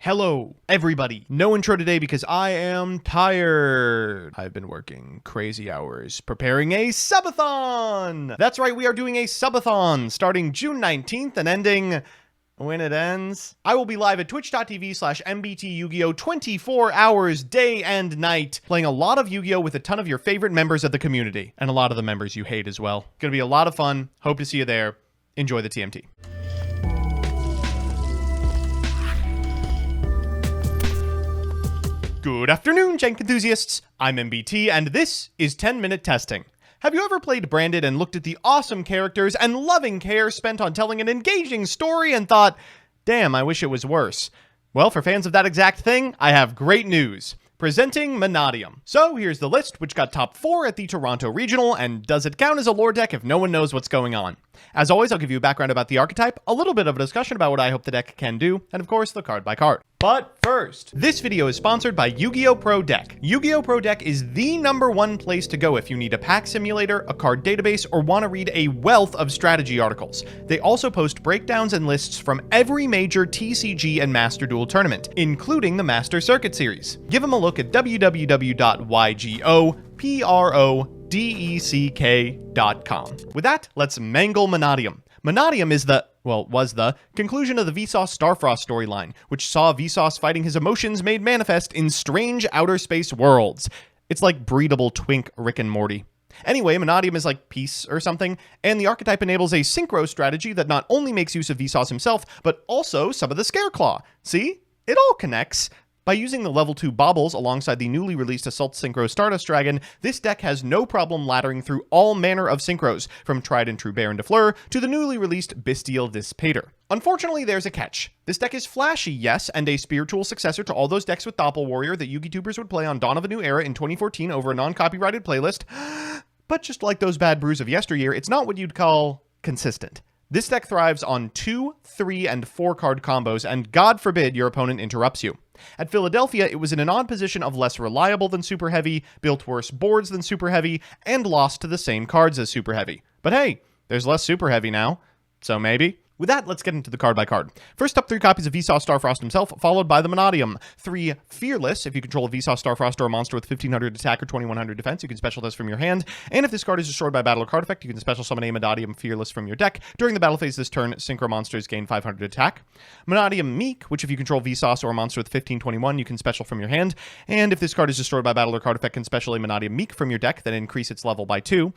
Hello, everybody. No intro today because I am tired. I've been working crazy hours preparing a Subathon. That's right, we are doing a Subathon starting June 19th and ending when it ends. I will be live at twitch.tv/MBT Yu-Gi-Oh! 24 hours, day and night, playing a lot of Yu-Gi-Oh! With a ton of your favorite members of the community, and a lot of the members you hate as well. Gonna be a lot of fun. Hope to see you there. Enjoy the TMT. Good afternoon, Jank enthusiasts. I'm MBT, and this is 10-Minute Testing. Have you ever played Branded and looked at the awesome characters and loving care spent on telling an engaging story and thought, damn, I wish it was worse? Well, for fans of that exact thing, I have great news. Presenting Mannadium. So here's the list, which got top 4 at the Toronto Regional, and does it count as a lore deck if no one knows what's going on? As always, I'll give you a background about the archetype, a little bit of a discussion about what I hope the deck can do, and of course, the card by card. But first, this video is sponsored by Yu-Gi-Oh! Pro Deck. Yu-Gi-Oh! Pro Deck is the #1 place to go if you need a pack simulator, a card database, or want to read a wealth of strategy articles. They also post breakdowns and lists from every major TCG and Master Duel tournament, including the Master Circuit series. Give them a look at www.ygoprodeck.com. With that, let's mangle Mannadium. Mannadium is was the conclusion of the Vsauce Starfrost storyline, which saw Vsauce fighting his emotions made manifest in strange outer space worlds. It's like breedable twink Rick and Morty. Anyway, Mannadium is like peace or something, and the archetype enables a synchro strategy that not only makes use of Vsauce himself, but also some of the Scareclaw. See? It all connects. By using the level 2 baubles alongside the newly released Assault Synchro Stardust Dragon, this deck has no problem laddering through all manner of synchros, from tried and true Baron de Fleur to the newly released Bestial Dispater. Unfortunately, there's a catch. This deck is flashy, yes, and a spiritual successor to all those decks with Doppel Warrior that Yu-Gi-Tubers would play on Dawn of a New Era in 2014 over a non-copyrighted playlist, but just like those bad brews of yesteryear, it's not what you'd call consistent. This deck thrives on 2, 3, and 4 card combos, and God forbid your opponent interrupts you. At Philadelphia, it was in an odd position of less reliable than Super Heavy, built worse boards than Super Heavy, and lost to the same cards as Super Heavy. But hey, there's less Super Heavy now, so maybe. With that, let's get into the card by card. First up, 3 copies of Vsauce Starfrost himself, followed by the Mannadium. 3 Fearless. If you control a Vsauce Starfrost or a monster with 1500 attack or 2100 defense, you can special this from your hand. And if this card is destroyed by battle or card effect, you can special summon a Mannadium Fearless from your deck. During the battle phase this turn, synchro monsters gain 500 attack. Mannadium Meek, which if you control Vsauce or a monster with 1521, you can special from your hand. And if this card is destroyed by battle or card effect, you can special a Mannadium Meek from your deck, then increase its level by 2.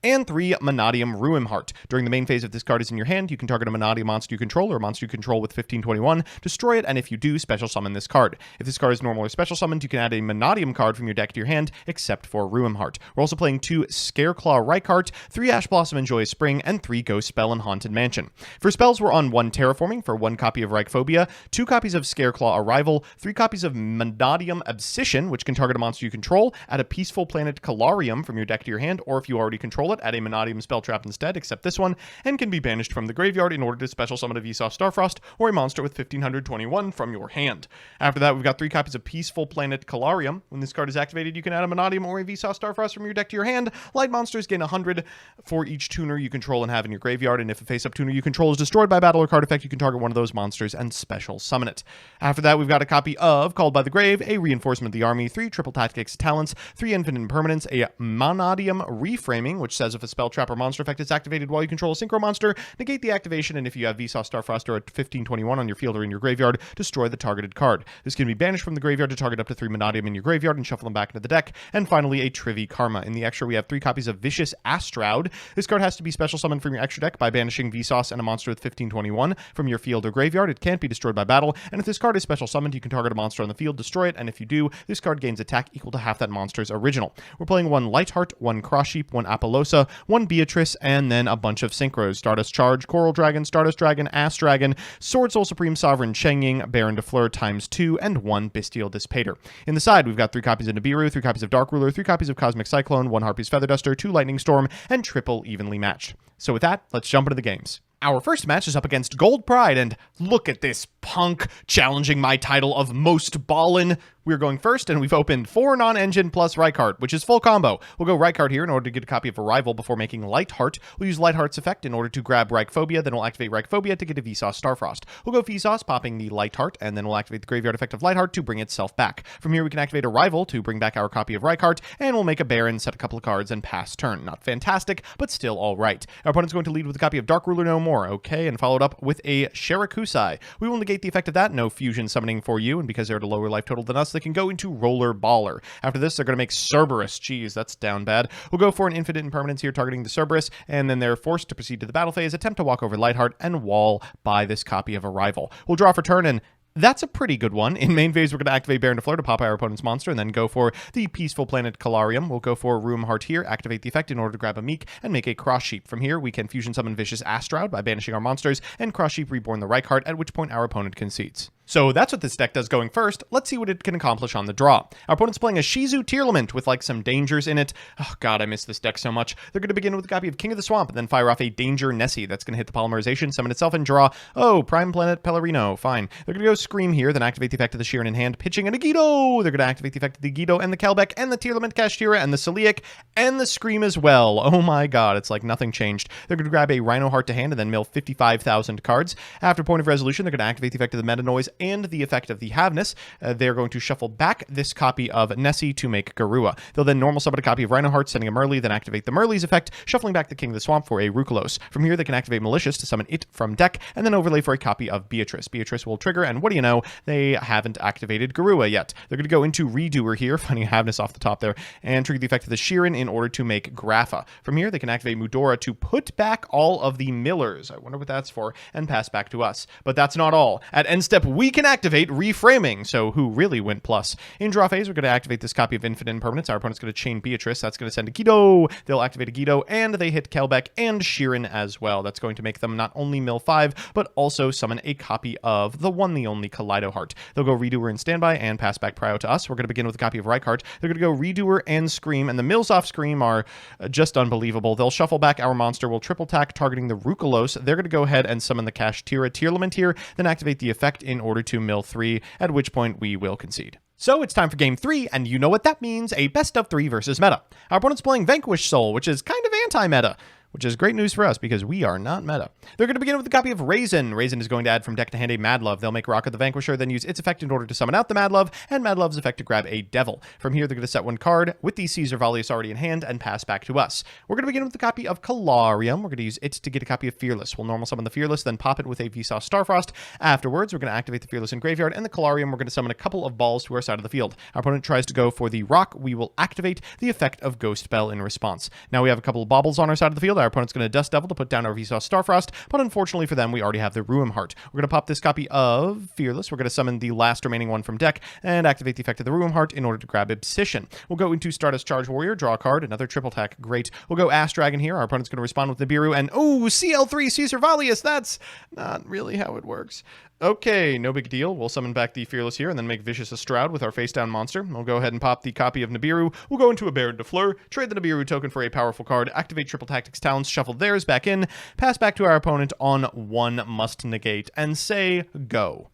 And 3 Mannadium Ruimheart. During the main phase, if this card is in your hand, you can target a Mannadium monster you control or a monster you control with 1521, destroy it, and if you do, special summon this card. If this card is normal or special summoned, you can add a Mannadium card from your deck to your hand, except for Ruimheart. We're also playing 2 Scareclaw Reichardt, 3 Ash Blossom and Joyous Spring, and 3 Ghost Spell and Haunted Mansion. For spells, we're on 1 Terraforming for 1 copy of Reichphobia, 2 copies of Scareclaw Arrival, 3 copies of Mannadium Abscission, which can target a monster you control, add a Peaceful Planet Calarium from your deck to your hand, or if you already control it, add a Mannadium Spell Trap instead, except this one, and can be banished from the graveyard in order to special summon a Vsauce Starfrost or a monster with 1521 from your hand. After that, we've got 3 copies of Peaceful Planet Calarium. When this card is activated, you can add a Mannadium or a Vsauce Starfrost from your deck to your hand. Light monsters gain 100 for each tuner you control and have in your graveyard, and if a face-up tuner you control is destroyed by battle or card effect, you can target one of those monsters and special summon it. After that, we've got a copy of Called by the Grave, a Reinforcement of the Army, 3 Triple Tactics Talents, 3 Infinite Impermanence, a Mannadium Reframing, which says if a spell, trap, or monster effect is activated while you control a synchro monster, negate the activation, and if you have Vsauce Starfrost or a 1521 on your field or in your graveyard, destroy the targeted card. This can be banished from the graveyard to target up to 3 Mannadium in your graveyard and shuffle them back into the deck. And finally, a Trivi Karma. In the extra, we have 3 copies of Vicious Astroud. This card has to be special summoned from your extra deck by banishing Vsauce and a monster with 1521 from your field or graveyard. It can't be destroyed by battle, and if this card is special summoned, you can target a monster on the field, destroy it, and if you do, this card gains attack equal to half that monster's original. We're playing 1 Lightheart, 1 Crosssheep, 1 Apollosa, 1 Beatrice, and then a bunch of synchros. Stardust Charge, Coral Dragon, Stardust Dragon, Ass Dragon, Sword Soul Supreme Sovereign Cheng-Ying, Baron de Fleur ×2, and 1 Bestial Dispater. In the side, we've got 3 copies of Nibiru, 3 copies of Dark Ruler, 3 copies of Cosmic Cyclone, 1 Harpy's Feather Duster, 2 Lightning Storm, and triple evenly matched. So with that, let's jump into the games. Our first match is up against Gold Pride, and look at this punk challenging my title of most ballin'. We're going first, and we've opened 4 non-engine plus Rykart, which is full combo. We'll go Rykart here in order to get a copy of Arrival before making Lightheart. We'll use Lightheart's effect in order to grab Ryphobia, then we'll activate Ryphobia to get a Vsauce Starfrost. We'll go Vsauce, popping the Lightheart, and then we'll activate the Graveyard effect of Lightheart to bring itself back. From here, we can activate Arrival to bring back our copy of Rykart, and we'll make a Baron, set a couple of cards, and pass turn. Not fantastic, but still alright. Our opponent's going to lead with a copy of Dark Ruler No More, okay, and followed up with a Shirakusai. We will negate the effect of that, no fusion summoning for you, and because they're at a lower life total than us, they can go into Roller Baller. After this, they're going to make Cerberus. Jeez, that's down bad. We'll go for an Infinite Impermanence here, targeting the Cerberus, and then they're forced to proceed to the battle phase, attempt to walk over Lightheart, and wall by this copy of Arrival. We'll draw for turn, and that's a pretty good one. In main phase, we're going to activate Baron de Fleur to pop our opponent's monster, and then go for the Peaceful Planet Calarium. We'll go for Room Heart here, activate the effect in order to grab a Meek, and make a Cross Sheep. From here, we can fusion summon Vicious Astroud by banishing our monsters, and Cross Sheep Reborn the Rykart, at which point our opponent concedes. So that's what this deck does going first. Let's see what it can accomplish on the draw. Our opponent's playing a Ishizu Tearlament with like some dangers in it. Oh god, I miss this deck so much. They're going to begin with a copy of King of the Swamp and then fire off a Danger Nessie. That's going to hit the Polymerization, summon itself, and draw, oh, Prime Planet Pellerino. Fine. They're going to go Scream here, then activate the effect of the Sheeran in hand, pitching an Agido. They're going to activate the effect of the Agido and the Kelbeck and the Tearlament Kashtira and the Celiac and the Scream as well. Oh my god, it's like nothing changed. They're going to grab a Rhino Heart to hand and then mill 55,000 cards. After Point of Resolution, they're going to activate the effect of the Meta Noise and the effect of the Havness. They're going to shuffle back this copy of Nessie to make Garua. They'll then normal summon a copy of Rhino Heart, sending a Merly, then activate the Merly's effect, shuffling back the King of the Swamp for a Rukulos. From here, they can activate Malicious to summon it from deck, and then overlay for a copy of Beatrice. Beatrice will trigger, and what do you know? They haven't activated Garua yet. They're going to go into Redoer here, finding a Havness off the top there, and trigger the effect of the Sheeran in order to make Grapha. From here, they can activate Mudora to put back all of the Millers. I wonder what that's for, and pass back to us. But that's not all. At end step, we can activate Reframing, so who really went plus. In draw phase, we're going to activate this copy of Infinite Impermanence. Our opponent's going to chain Beatrice. That's going to send a Guido. They'll activate a Guido, and they hit Kelbeck and Sheeran as well. That's going to make them not only mill 5, but also summon a copy of the one, the only Kaleido Heart. They'll go Redoer in standby and pass back Prio to us. We're going to begin with a copy of Rykart. They're going to go Redoer and Scream, and the mills off Scream are just unbelievable. They'll shuffle back our monster. We'll triple tack, targeting the Rukulos. They're going to go ahead and summon the Kashtira Tearlament here, then activate the effect in order to mill 3, at which point we will concede. So it's time for game 3, and you know what that means, a best of 3 versus meta. Our opponent's playing Vanquish Soul, which is kind of anti-meta, which is great news for us because we are not meta. They're going to begin with a copy of Raisin. Raisin is going to add from deck to hand a Mad Love. They'll make Rock of the Vanquisher, then use its effect in order to summon out the Mad Love, and Mad Love's effect to grab a Devil. From here, they're going to set one card with the Caesar Valius already in hand and pass back to us. We're going to begin with a copy of Calarium. We're going to use it to get a copy of Fearless. We'll normal summon the Fearless, then pop it with a Vsauce Starfrost. Afterwards, we're going to activate the Fearless in Graveyard, and the Calarium, we're going to summon a couple of balls to our side of the field. Our opponent tries to go for the Rock. We will activate the effect of Ghost Bell in response. Now we have a couple of baubles on our side of the field. Our opponent's going to Dust Devil to put down our Vsauce Starfrost, but unfortunately for them, we already have the Ruim Heart. We're going to pop this copy of Fearless. We're going to summon the last remaining one from deck and activate the effect of the Ruim Heart in order to grab Obsession. We'll go into Stardust Charge Warrior, draw a card, another triple tack. Great. We'll go Ash Dragon here. Our opponent's going to respond with Nibiru, and oh, CL3 Caesar Valius. That's not really how it works. Okay, no big deal. We'll summon back the Fearless here and then make Vicious Astroud with our face-down monster. We'll go ahead and pop the copy of Nibiru. We'll go into a Baron de Fleur, trade the Nibiru token for a powerful card, activate Triple Tactics Talents, shuffle theirs back in, pass back to our opponent on one must negate, and say go.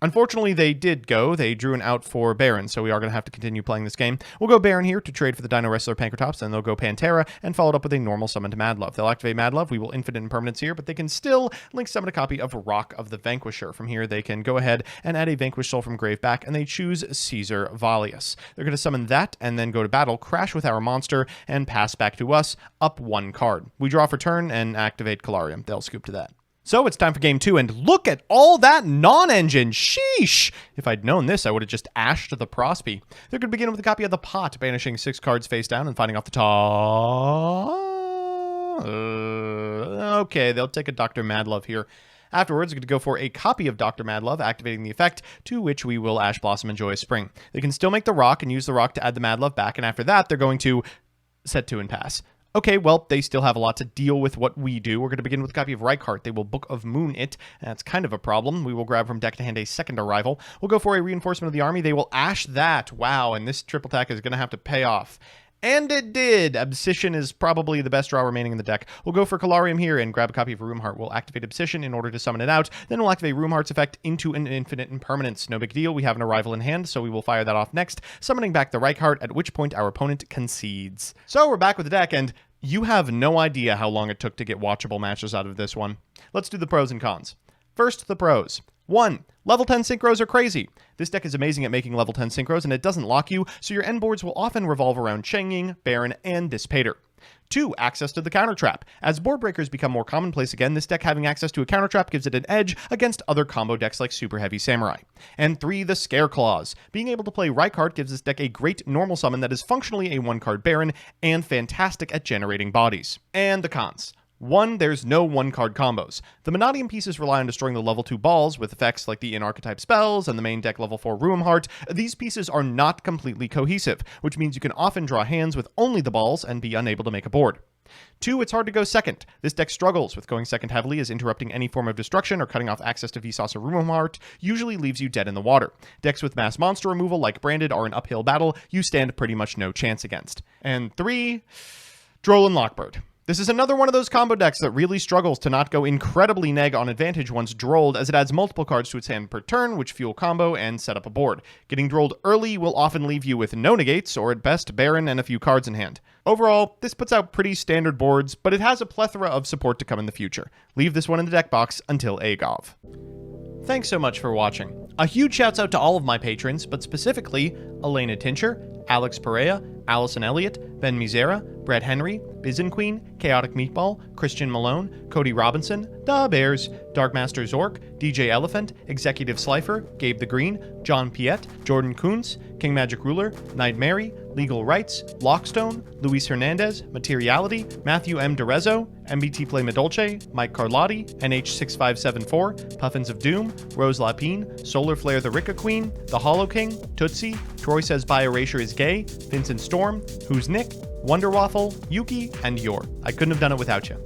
Unfortunately, they did go. They drew an out for Baron, so we are going to have to continue playing this game. We'll go Baron here to trade for the Dino Wrestler Pankratops, then they'll go Pantera, and followed up with a normal summon to Mad Love. They'll activate Mad Love. We will Infinite Impermanence here, but they can still link summon a copy of Rock of the Vanquisher. From here, they can go ahead and add a Vanquish Soul from Grave back, and they choose Caesar Valius. They're going to summon that, and then go to battle, crash with our monster, and pass back to us, up one card. We draw for turn, and activate Calarium. They'll scoop to that. So it's time for game 2, and look at all that non-engine. Sheesh! If I'd known this, I would have just ashed the Prospy. They're going to begin with a copy of the Pot, banishing 6 cards face down and finding off the top. Okay, they'll take a Dr. Madlove here. Afterwards, we're going to go for a copy of Dr. Madlove, activating the effect, to which we will Ash Blossom and Joyous Spring. They can still make the Rock and use the Rock to add the Madlove back, and after that, they're going to set 2 and pass. Okay, well, they still have a lot to deal with what we do. We're going to begin with a copy of Rykart. They will Book of Moon it. That's kind of a problem. We will grab from deck to hand a second Arrival. We'll go for a Reinforcement of the Army. They will Ash that. Wow, and this triple tack is going to have to pay off. And it did! Obsession is probably the best draw remaining in the deck. We'll go for Calarium here and grab a copy of Room Heart. We'll activate Obsession in order to summon it out. Then we'll activate Room Heart's effect into an infinite impermanence. No big deal, we have an arrival in hand, so we will fire that off next, summoning back the Reichheart, at which point our opponent concedes. So we're back with the deck, and you have no idea how long it took to get watchable matches out of this one. Let's do the pros and cons. First, the pros. 1. Level 10 synchros are crazy. This deck is amazing at making level 10 synchros, and it doesn't lock you, so your end boards will often revolve around Changing, Baron, and Dissipator. 2. Access to the counter trap. As board breakers become more commonplace again, this deck having access to a counter trap gives it an edge against other combo decks like Super Heavy Samurai. And 3. The Scare Claws. Being able to play Reichheart gives this deck a great normal summon that is functionally a 1-card Baron and fantastic at generating bodies. And the cons. 1. There's no 1-card combos. The Mannadium pieces rely on destroying the level 2 balls with effects like the in-archetype spells and the main deck level 4 Room Heart. These pieces are not completely cohesive, which means you can often draw hands with only the balls and be unable to make a board. 2. It's hard to go second. This deck struggles with going second heavily, as interrupting any form of destruction or cutting off access to Vsauce or Room Heart usually leaves you dead in the water. Decks with mass monster removal like Branded are an uphill battle you stand pretty much no chance against. And 3. Droll Lockbird. This is another one of those combo decks that really struggles to not go incredibly neg on advantage once drolled, as it adds multiple cards to its hand per turn, which fuel combo and set up a board. Getting drolled early will often leave you with no negates, or at best Baron and a few cards in hand. Overall, this puts out pretty standard boards, but it has a plethora of support to come in the future. Leave this one in the deck box until Agov. Thanks so much for watching. A huge shouts out to all of my patrons, but specifically Elena Tincher, Alex Perea, Allison Elliott, Ben Misera, Brett Henry, Bizen Queen, Chaotic Meatball, Christian Malone, Cody Robinson, Da Bears, Darkmaster Zork, DJ Elephant, Executive Slifer, Gabe the Green, John Piet, Jordan Kuntz, King Magic Ruler, Night Mary, Legal Rights, Lockstone, Luis Hernandez, Materiality, Matthew M. Derezzo, MBT Play Medolce, Mike Carlotti, NH6574, Puffins of Doom, Rose Lapine, Solar Flare the Ricka Queen, The Hollow King, Tootsie, Troy Says By Erasure is Gay, Vincent Storm, Who's Nick, Wonder Waffle, Yuki, and Yor. I couldn't have done it without you.